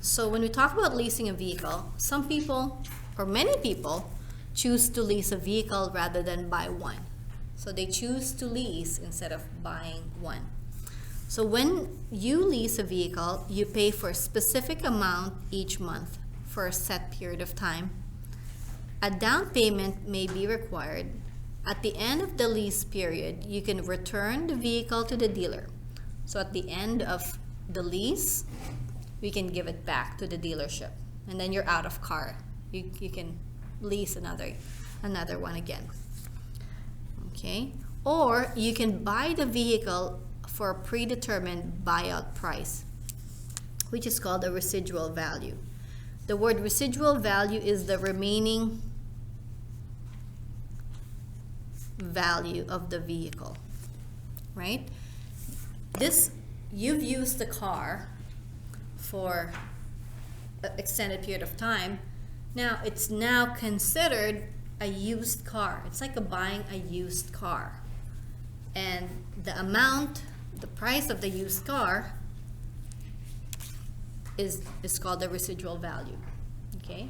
So when we talk about leasing a vehicle, some people, or many people, choose to lease a vehicle rather than buy one. So they choose to lease instead of buying one. So when you lease a vehicle, you pay for a specific amount each month for a set period of time. A down payment may be required. At the end of the lease period, you can return the vehicle to the dealer. So at the end of the lease, we can give it back to the dealership, and then you're out of car. You can lease another one again. Okay? Or you can buy the vehicle for a predetermined buyout price, which is called a residual value. The word residual value is the remaining value of the vehicle, right? You've used the car for an extended period of time. Now it's now considered a used car. It's like buying a used car, and the price of the used car is called the residual value. Okay,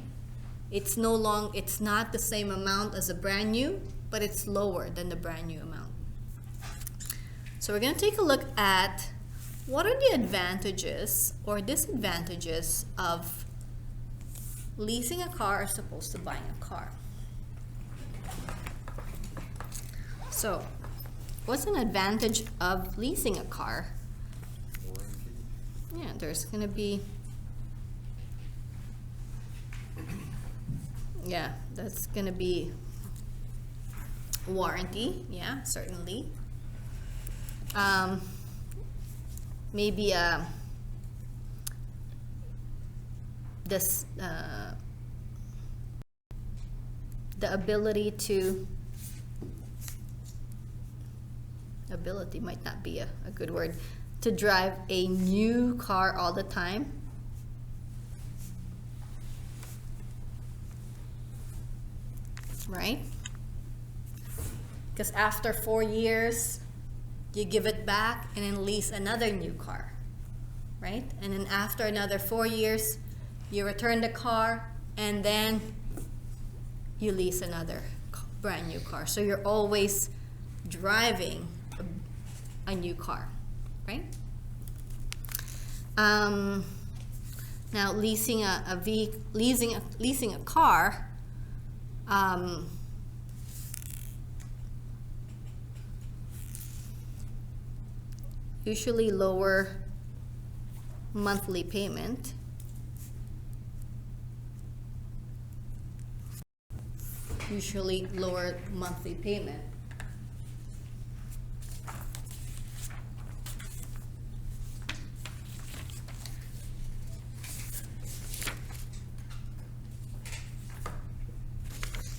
it's not the same amount as a brand new, but it's lower than the brand new amount. So we're going to take a look at what are the advantages or disadvantages of leasing a car as opposed to buying a car. So, what's an advantage of leasing a car? Yeah, there's going to be, that's going to be warranty, yeah, certainly. Maybe the ability might not be a good word, to drive a new car all the time. Right? Because after 4 years, you give it back and then lease another new car, right? And then after another 4 years, you return the car and then you lease another brand new car. So you're always driving a new car, right? Now leasing a car, usually lower monthly payment.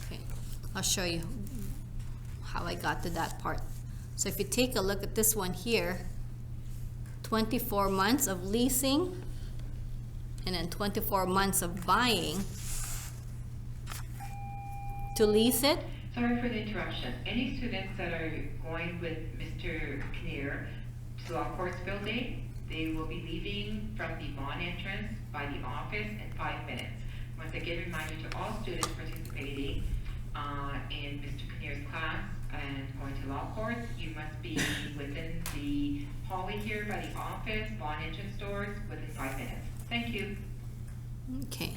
Okay. I'll show you how I got to that part. So if you take a look at this one here, 24 months of leasing and then 24 months of buying. To lease it. Sorry for the interruption. Any students that are going with Mr. Kinnear to Law Courts Building, they will be leaving from the bond entrance by the office in 5 minutes. Once again, reminder to all students participating in Mr. Kinnear's class and going to Law Courts, you must be within the hallway here by the office, bond entrance doors, within 5 minutes. Thank you. Okay.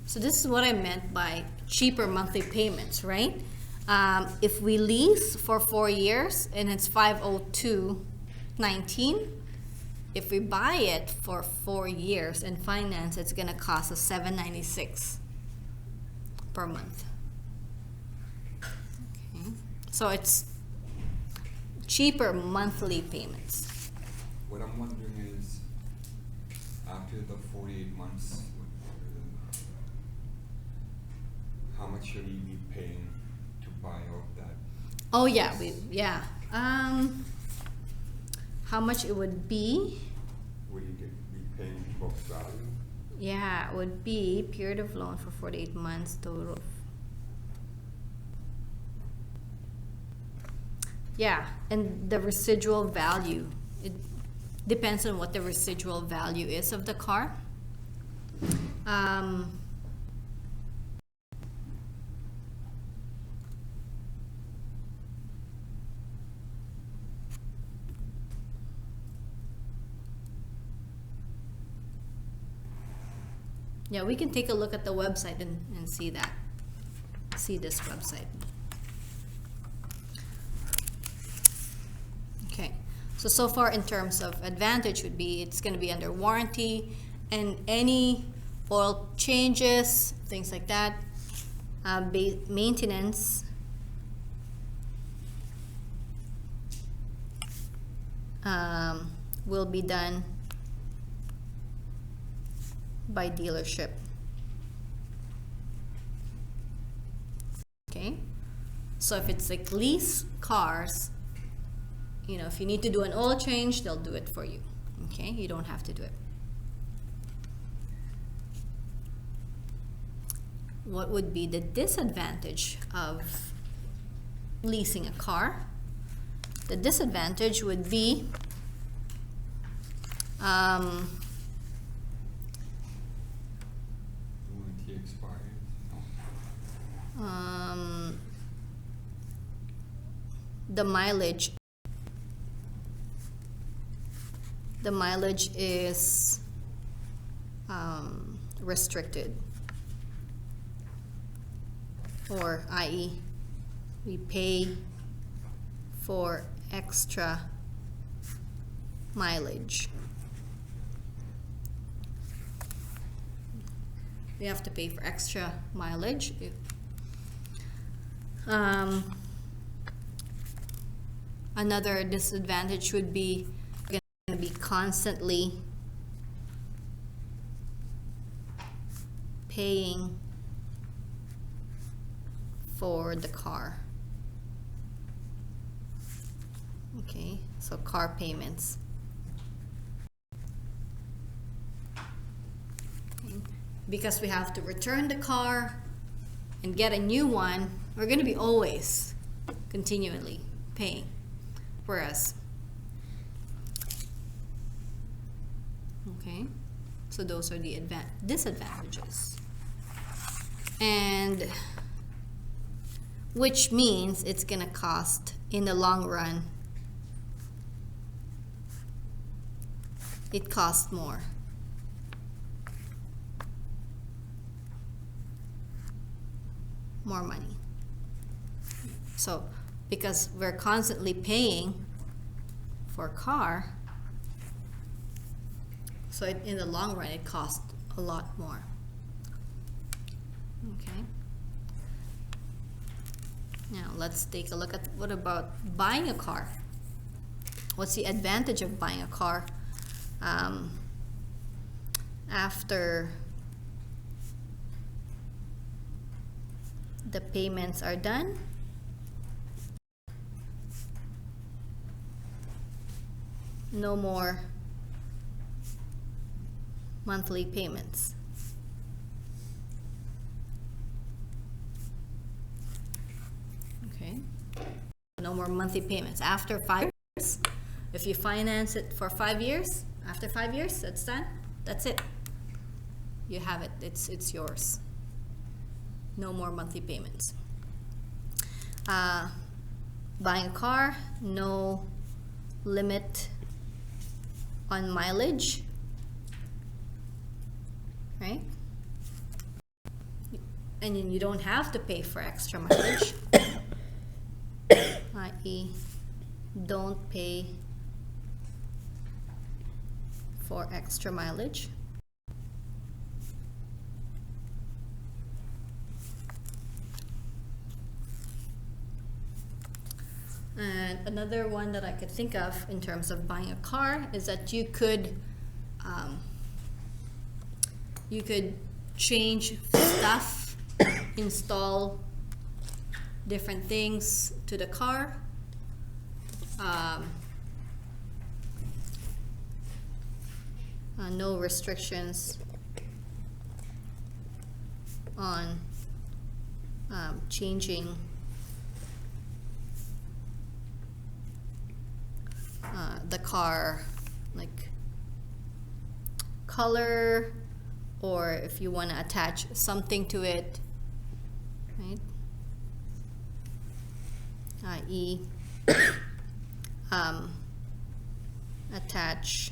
So this is what I meant by cheaper monthly payments, right? If we lease for 4 years and it's $502.19, if we buy it for 4 years and finance, it's going to cost us $796 per month. Okay. So it's cheaper monthly payments. What I'm wondering is, after the 48 months, how much should we be paying to buy off that? Oh yeah, how much it would be? Would you be paying book value? Yeah, it would be period of loan for 48 months total. Yeah, and the residual value. It depends on what the residual value is of the car. Um, yeah, we can take a look at the website and see that. See this website. Okay, so far in terms of advantage would be it's going to be under warranty, and any oil changes, things like that, maintenance, will be done by dealership. Okay, so if it's like lease cars, you know, if you need to do an oil change, they'll do it for you. Okay, you don't have to do it. What would be the disadvantage of leasing a car? The disadvantage would be Warranty expires. the mileage. The mileage is restricted, or i.e. we pay for extra mileage. We have to pay for extra mileage. Another disadvantage would be going to be constantly paying for the car. Okay, so car payments. Okay. Because we have to return the car and get a new one, we're going to be always continually paying. Whereas, okay, so those are the disadvantages. And which means it's going to cost, in the long run, it costs more. More money. So, because we're constantly paying for a car, so in the long run it costs a lot more. Okay. Now let's take a look at what about buying a car. What's the advantage of buying a car after the payments are done? No more monthly payments. Okay. No more monthly payments. After 5 years, if you finance it for 5 years, after 5 years, that's done. That's it. You have it. It's yours. No more monthly payments. Buying a car, no limit on mileage, right? And then you don't have to pay for extra mileage, i.e. don't pay for extra mileage. And another one that I could think of in terms of buying a car is that you could change stuff, install different things to the car. No restrictions on changing the car, like color or if you want to attach something to it, right? I.e., attach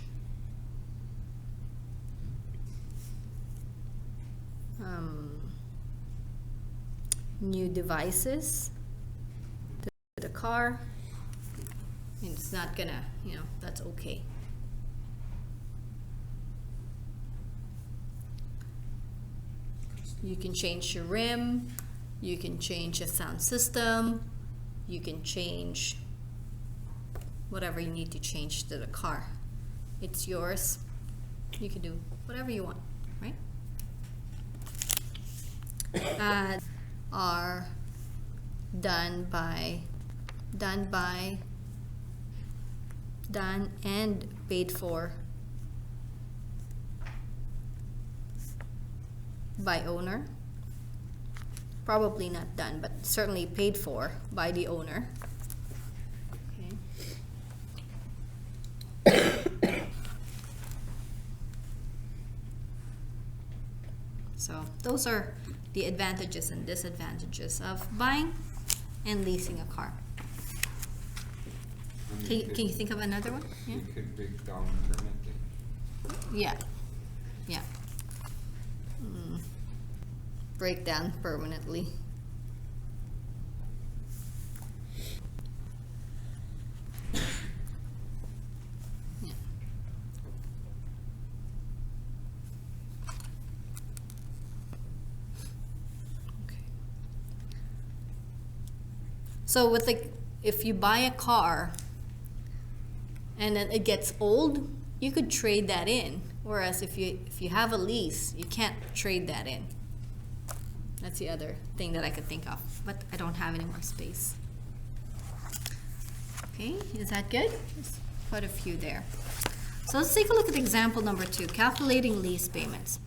new devices to the car, and it's not gonna, that's okay. You can change your rim, you can change the sound system, you can change whatever you need to change to the car. It's yours. You can do whatever you want, right? Are done and paid for by owner. Probably not done, but certainly paid for by the owner. Okay. So those are the advantages and disadvantages of buying and leasing a car. Can you think of another one? Yeah. You could break down permanently. Yeah. Break down permanently. Yeah. Okay. So with if you buy a car and then it gets old, you could trade that in. Whereas if you have a lease, you can't trade that in. That's the other thing that I could think of, but I don't have any more space. Okay, is that good? There's quite a few there. So let's take a look at example number 2, calculating lease payments.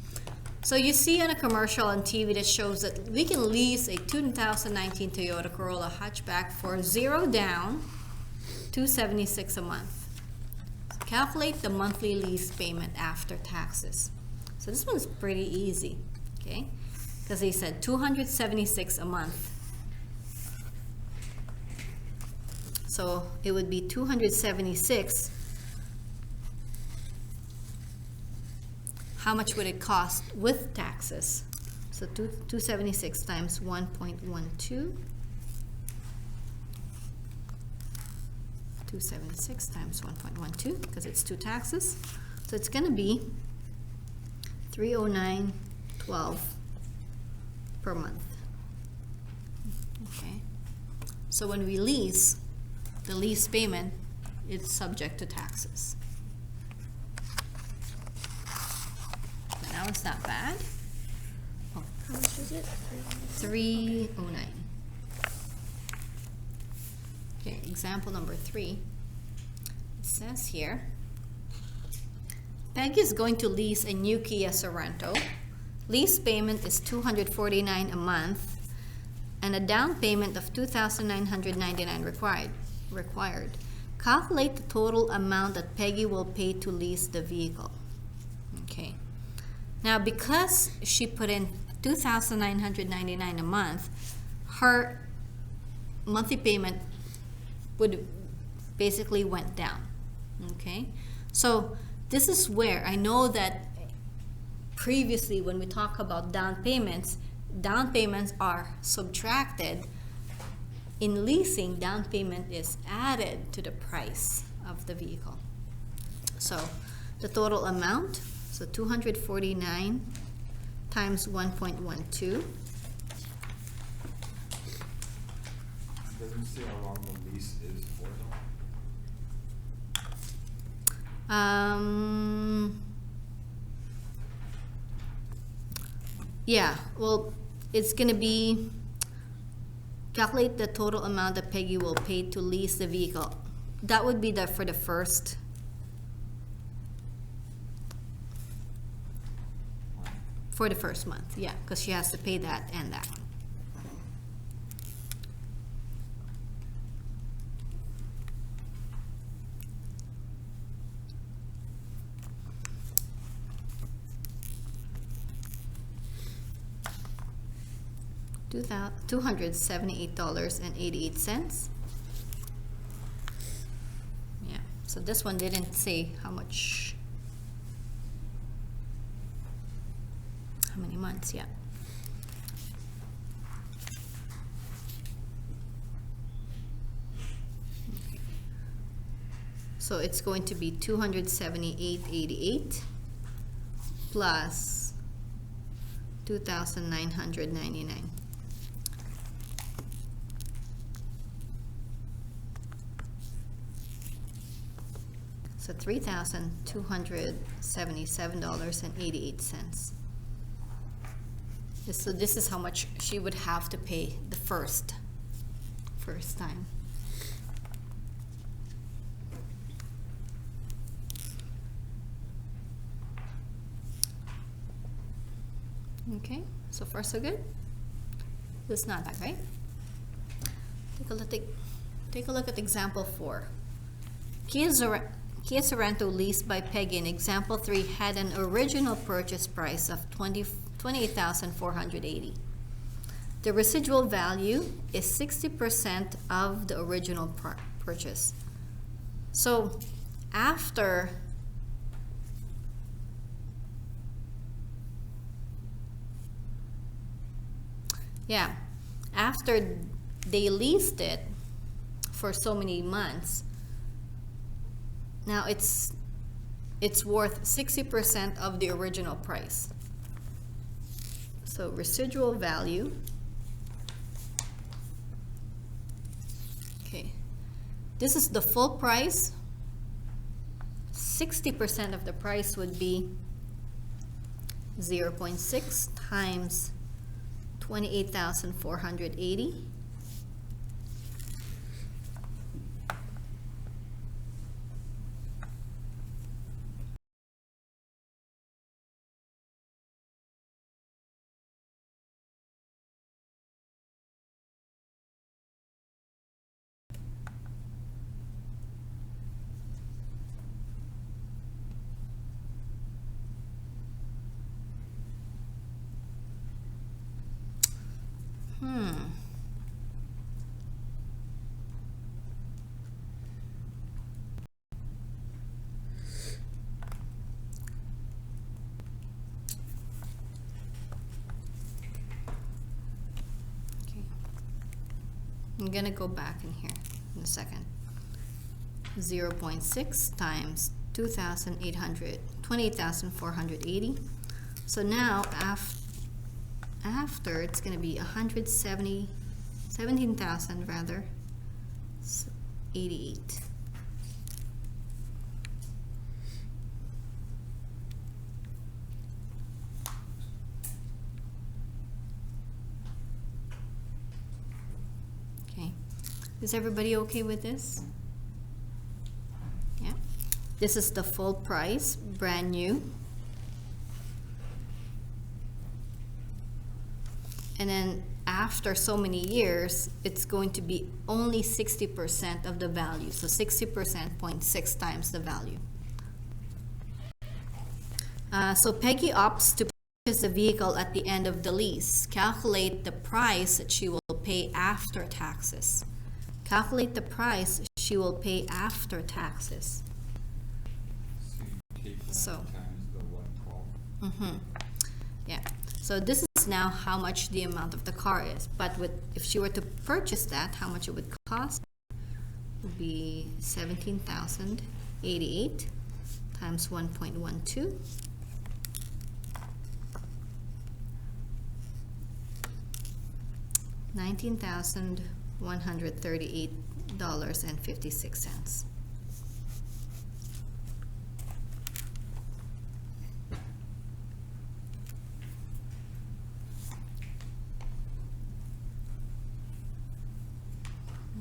So you see on a commercial on TV that shows that we can lease a 2019 Toyota Corolla hatchback for 0 down, $276 a month. So calculate the monthly lease payment after taxes. So this one's pretty easy, okay? Because they said $276 a month. So it would be 276. How much would it cost with taxes? So 276 times 1.12. 276 times 1.12 because it's 2 taxes. So it's going to be 309.12 per month. Okay. So when we lease, the lease payment is subject to taxes. Now it's not bad. Oh, how much is it? 309. Okay, example number 3. It says here, Peggy is going to lease a new Kia Sorento. Lease payment is $249 a month, and a down payment of $2,999 required. Calculate the total amount that Peggy will pay to lease the vehicle. Okay. Now, because she put in $2,999 a month, her monthly payment would basically went down. Okay. So this is where I know that previously when we talk about down payments are subtracted. In leasing, down payment is added to the price of the vehicle. So the total amount, so 249 times 1.12. Doesn't say how long the lease is for though. Yeah, well, it's gonna be calculate the total amount that Peggy will pay to lease the vehicle. That would be for the first month, yeah, because she has to pay that and that. $278.88. Yeah, so this one didn't say how much, how many months, yeah. Okay. So it's going to be $278.88 plus $2,999. So $3,277.88. So this is how much she would have to pay the first time. Okay, so far so good. It's not bad, right? Take a look at example 4. Kia Sorento leased by Peggy in example 3 had an original purchase price of $28,480. The residual value is 60% of the original purchase. So after they leased it for so many months, now it's worth 60% of the original price. So residual value, okay, this is the full price. 60% of the price would be 0.6 times 28,480. I'm gonna go back in here in a second. 0.6 times 28,480. So now after it's gonna be 17,000 rather, so 88. Is everybody okay with this? Yeah. This is the full price, brand new. And then after so many years, it's going to be only 60% of the value. So 60%, 0.6 times the value. So Peggy opts to purchase the vehicle at the end of the lease. Calculate the price that she will pay after taxes. Calculate the price she will pay after taxes. So times the 112. Yeah. So this is now how much the amount of the car is. But if she were to purchase that, how much it would cost would be 17,088 times 1.12. $19,138.56.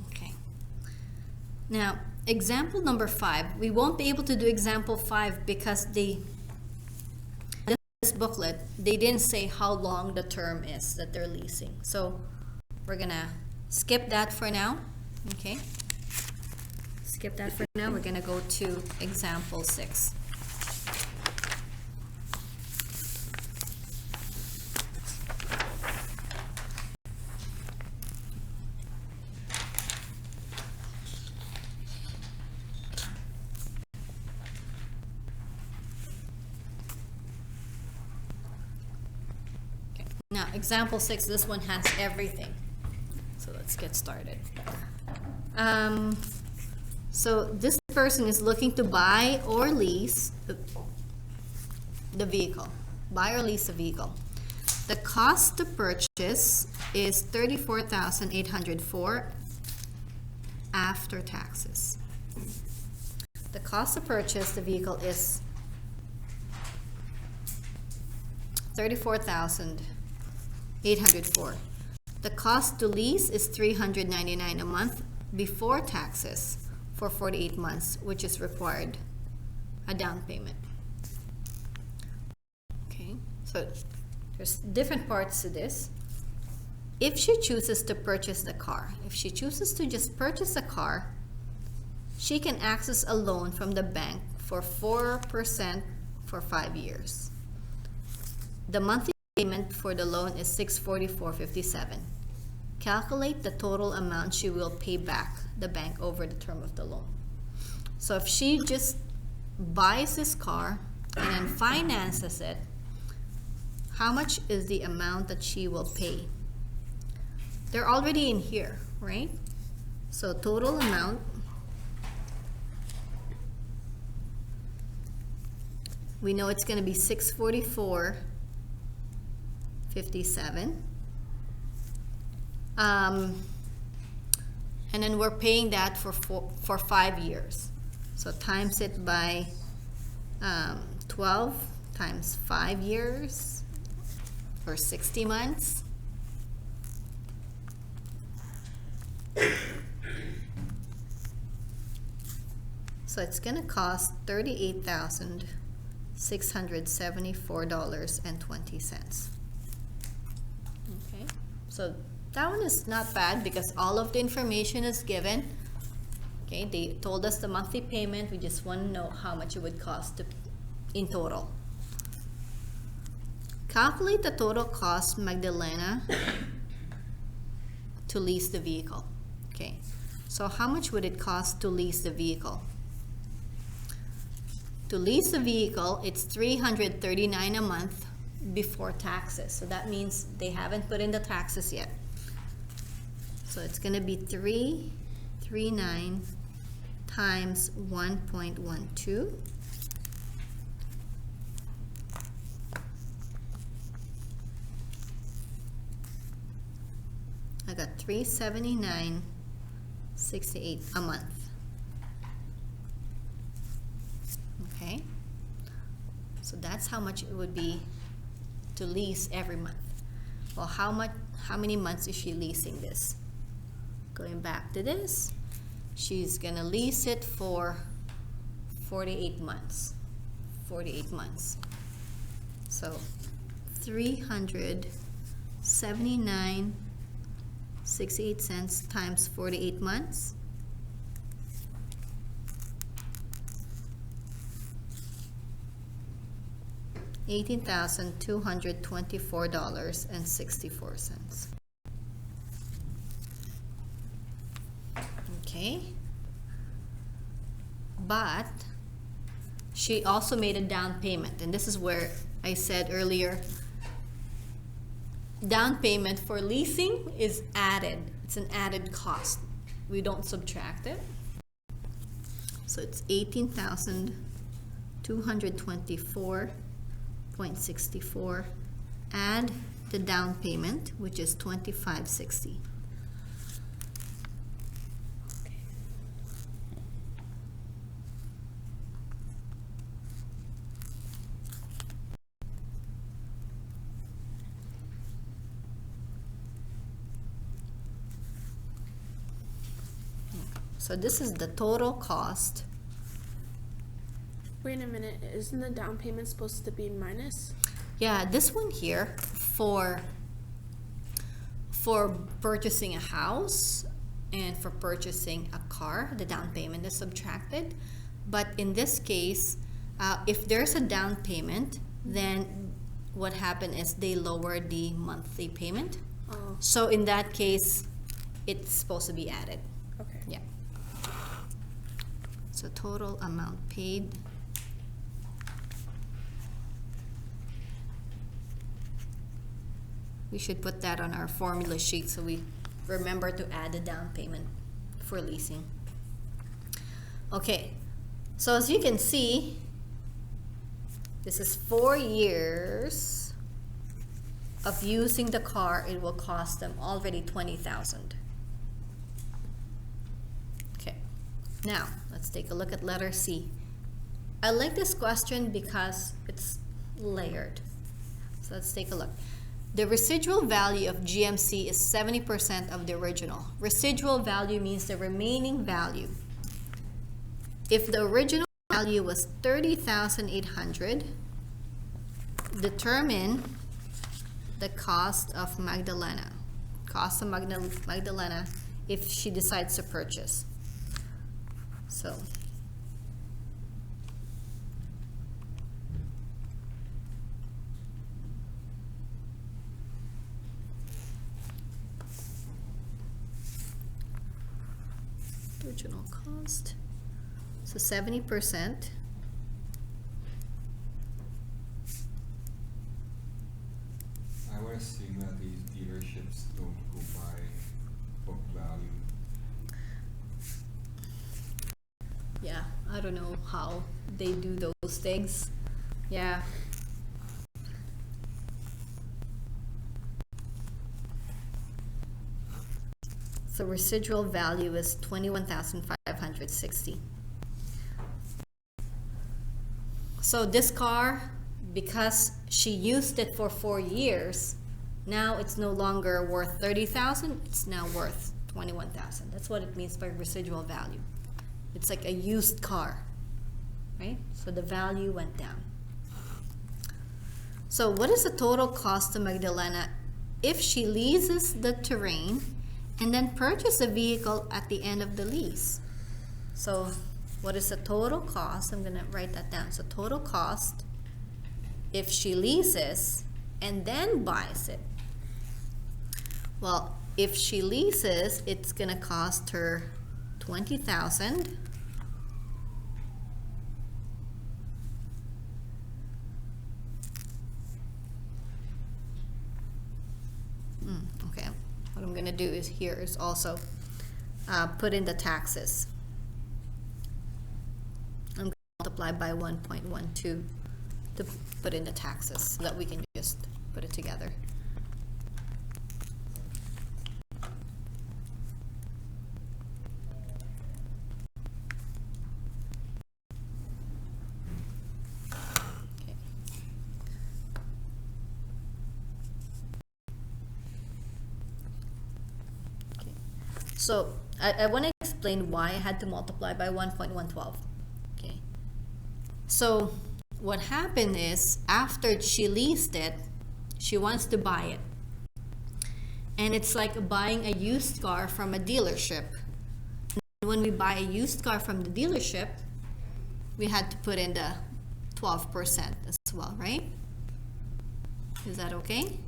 Okay. Now, example number 5. We won't be able to do example 5 because this booklet, they didn't say how long the term is that they're leasing. So we're gonna skip that for now. Okay, skip that for now. We're gonna go to example 6. example 6, this one has everything. So let's get started. So this person is looking to buy or lease the vehicle. Buy or lease the vehicle. The cost to purchase is $34,804 after taxes. The cost to purchase the vehicle is $34,804. The cost to lease is $399 a month before taxes for 48 months, which is required a down payment. Okay, so there's different parts to this. If she chooses to purchase the car, if she chooses to just purchase a car, she can access a loan from the bank for 4% for 5 years. The monthly payment for the loan is $644.57. Calculate the total amount she will pay back the bank over the term of the loan. So if she just buys this car and then finances it, how much is the amount that she will pay? They're already in here, right? So total amount, we know it's going to be $644.57. And then we're paying that for 5 years. So times it by 12 times 5 years, or 60 months. So it's going to cost $38,674.20. Okay, so that one is not bad because all of the information is given. Okay, they told us the monthly payment. We just want to know how much it would cost in total. Calculate the total cost, Magdalena, to lease the vehicle. Okay, so how much would it cost to lease the vehicle? To lease the vehicle, it's $339 a month before taxes. So that means they haven't put in the taxes yet. So it's going to be $339 times 1.12. I got $379.68 a month. Okay, so that's how much it would be to lease every month. Well, how many months is she leasing this? Going back to this, she's gonna lease it for 48 months. 48 months. So $379.68 times 48 months. $18,224.64. Okay, but she also made a down payment, and this is where I said earlier, down payment for leasing is added. It's an added cost. We don't subtract it. So it's $18,224.64. Add the down payment, which is $25.60. So this is the total cost. Wait a minute, isn't the down payment supposed to be minus? Yeah, this one here for purchasing a house and for purchasing a car, the down payment is subtracted. But in this case, if there's a down payment, then what happened is they lower the monthly payment. Oh, So in that case, it's supposed to be added. okay. Yeah. So total amount paid. We should put that on our formula sheet so we remember to add the down payment for leasing. Okay, so as you can see, this is 4 years of using the car. It will cost them already $20,000. Okay, now let's take a look at letter C. I like this question because it's layered. So let's take a look. The residual value of GMC is 70% of the original. Residual value means the remaining value. If the original value was $30,800, determine the cost of Magdalena. Cost of Magdalena if she decides to purchase. So original cost. So 70%. I would assume that these dealerships don't go by book value. Yeah, I don't know how they do those things. Yeah. So residual value is $21,560. So this car, because she used it for 4 years, now it's no longer worth $30,000, it's now worth $21,000. That's what it means by residual value. It's like a used car, right? So the value went down. So what is the total cost to Magdalena if she leases the terrain and then purchase the vehicle at the end of the lease? So what is the total cost? I'm gonna write that down. So total cost if she leases and then buys it. Well, if she leases, it's gonna cost her $20,000. Okay, what I'm gonna do is here is also put in the taxes. I'm gonna multiply by 1.12 to put in the taxes so that we can just put it together. Okay. Okay. So I want to explain why I had to multiply by 1.112. Okay. So what happened is after she leased it, she wants to buy it. And it's like buying a used car from a dealership. And when we buy a used car from the dealership, we had to put in the 12% as well, right? Is that okay?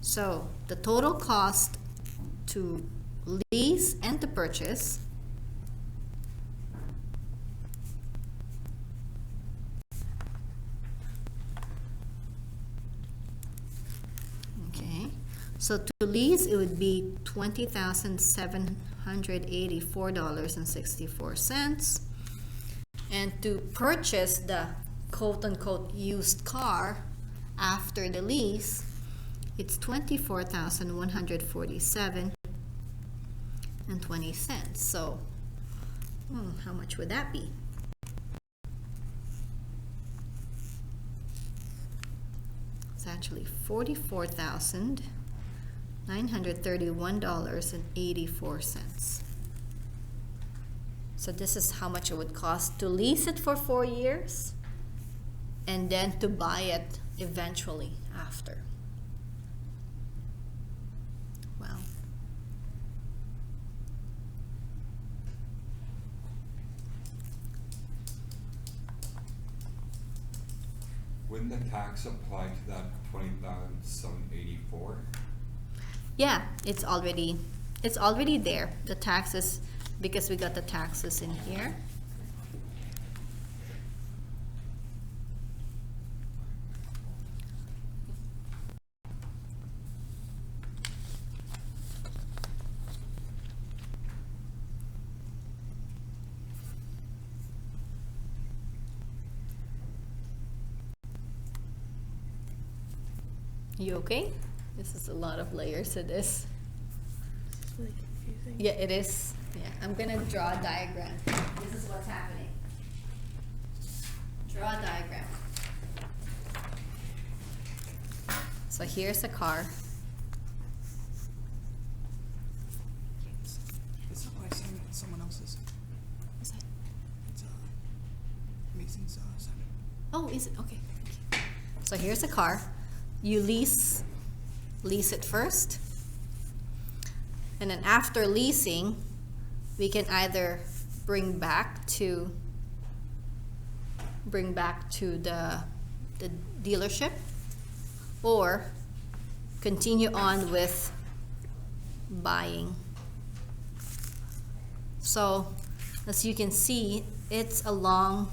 So the total cost to lease and to purchase So to lease, it would be $20,784.64. And to purchase the quote-unquote used car after the lease, it's $24,147.20. So how much would that be? It's actually $44,931.84. So this is how much it would cost to lease it for 4 years and then to buy it eventually after. Wow. Wouldn't the tax apply to that $20,784? Yeah, it's already there. The taxes, because we got the taxes in here. You okay? This is a lot of layers to this. This is really confusing. Yeah, it is. Yeah, I'm gonna draw a diagram. This is what's happening. Draw a diagram. So here's a car. It's not my assignment, it's someone else's. What's that? It's Mason's assignment. Oh, is it? Okay. Thank you. So here's a car. You lease it first. And then after leasing, we can either bring back to the dealership or continue on with buying. So as you can see, it's a long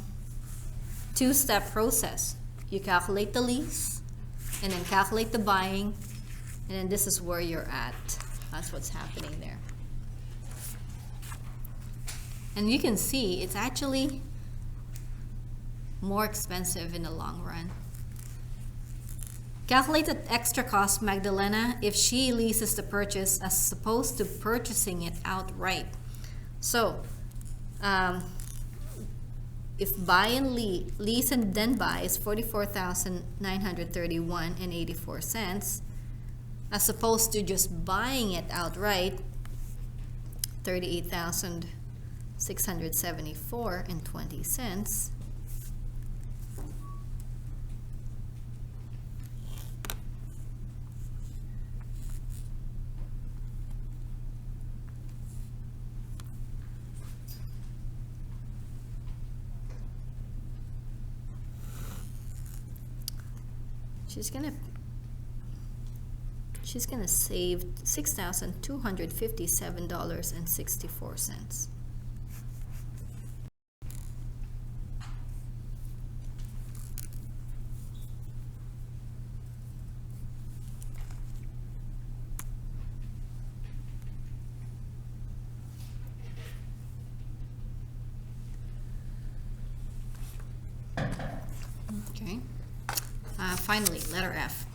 two-step process. You calculate the lease and then calculate the buying, and then this is where you're at. That's what's happening there. And you can see it's actually more expensive in the long run. Calculate the extra cost, Magdalena, if she leases the purchase as opposed to purchasing it outright. So, if buy and lease and then buy is $44,931.84, as opposed to just buying it outright, $38,674.20. She's gonna save $6,257.64. Okay. Finally, letter F.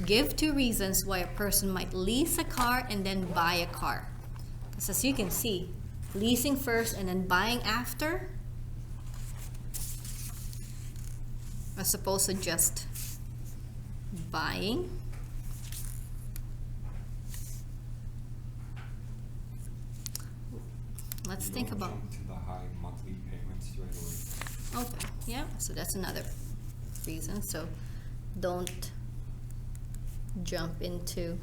Give 2 reasons why a person might lease a car and then buy a car. Because as you can see, leasing first and then buying after, as opposed to just buying. Let's think about. Jump to the high monthly payments right away. Okay, yeah, so that's another reason. So don't jump into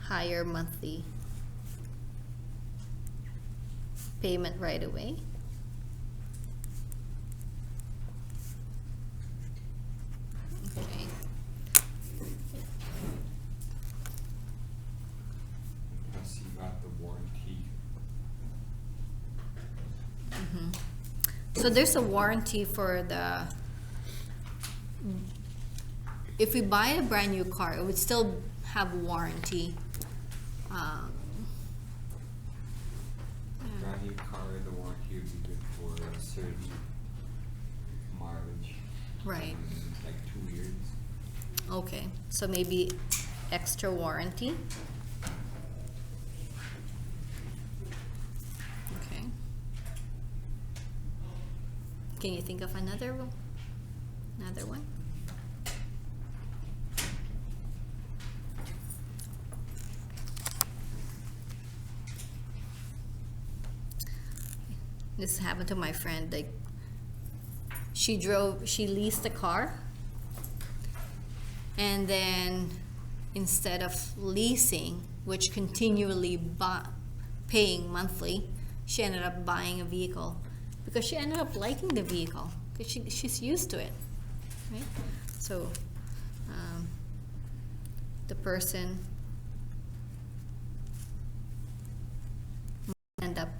higher monthly payment right away. Okay. Plus you got the warranty. So there's a warranty for the, if we buy a brand new car, it would still have warranty. Brand new car, the warranty would be good for a certain mileage. Right. Like 2 years. Okay, so maybe extra warranty. Okay. Can you think of another one? This happened to my friend. Like, she leased a car, and then instead of leasing, which continually paying monthly, she ended up buying a vehicle because she ended up liking the vehicle because she's used to it, right? So the person might end up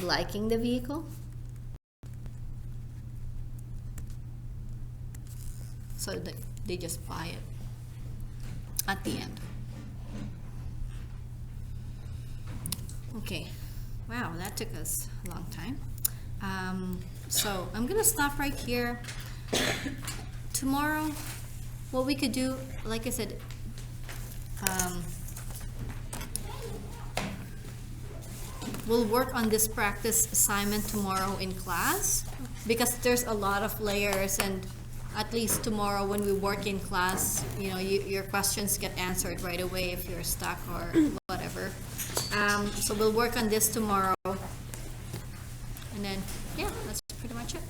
liking the vehicle, so they just buy it at the end. Okay, wow, that took us a long time. So I'm gonna stop right here. Tomorrow, what we could do, like I said, we'll work on this practice assignment tomorrow in class because there's a lot of layers, and at least tomorrow when we work in class, you know, your questions get answered right away if you're stuck or whatever. So we'll work on this tomorrow. And then, yeah, that's pretty much it.